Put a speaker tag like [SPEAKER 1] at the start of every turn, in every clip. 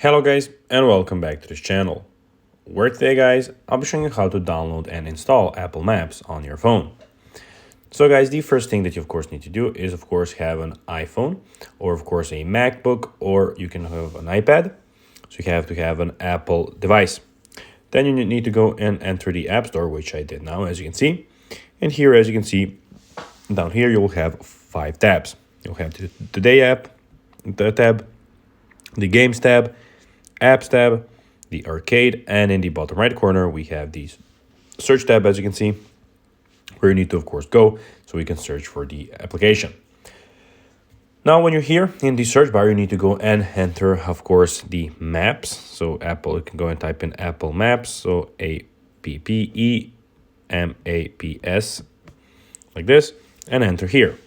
[SPEAKER 1] Hello guys and welcome back to this channel, where today guys I'll be showing you how to download and install Apple Maps on your phone. So guys, the first thing that you of course need to do is of course have an iPhone or of course a MacBook, or you can have an iPad. So you have to have an Apple device. Then you need to go and enter the App Store, which I did now, as you can see. And here, as you can see, down here you will have 5 tabs. You'll have the Today app, the tab, the Games tab, Apps tab, the Arcade, and in the bottom right corner we have the Search tab, as you can see, where you need to of course go so we can search for the application. Now when you're here in the search bar, you need to go and enter of course the Maps. So Apple, you can go and type in Apple Maps, so APPEMAPS, like this, and enter here.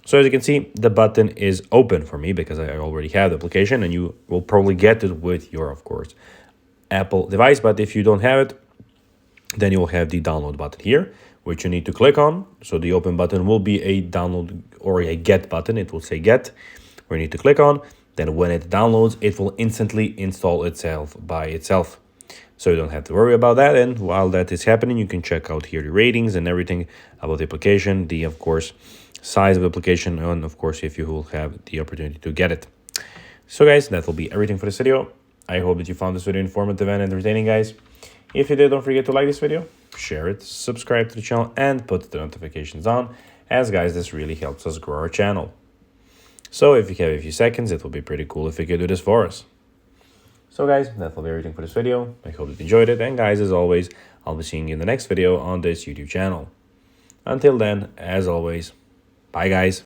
[SPEAKER 1] So as you can see, the button is open for me because I already have the application, and you will probably get it with your, of course, Apple device. But if you don't have it, then you will have the download button here, which you need to click on. So the open button will be a download or a get button. It will say get, where you need to click on. Then when it downloads, it will instantly install itself by itself. So you don't have to worry about that. And while that is happening, you can check out here the ratings and everything about the application, the, of course, size of the application, and of course if you will have the opportunity to get it. So guys, that will be everything for this video. I hope that you found this video informative and entertaining, guys. If you did, don't forget to like this video, share it, subscribe to the channel, and put the notifications on, as guys, this really helps us grow our channel. So if you have a few seconds, it will be pretty cool if you could do this for us. So guys, that will be everything for this video. I hope that you enjoyed it, and guys, as always, I'll be seeing you in the next video on this YouTube channel. Until then, as always, bye guys.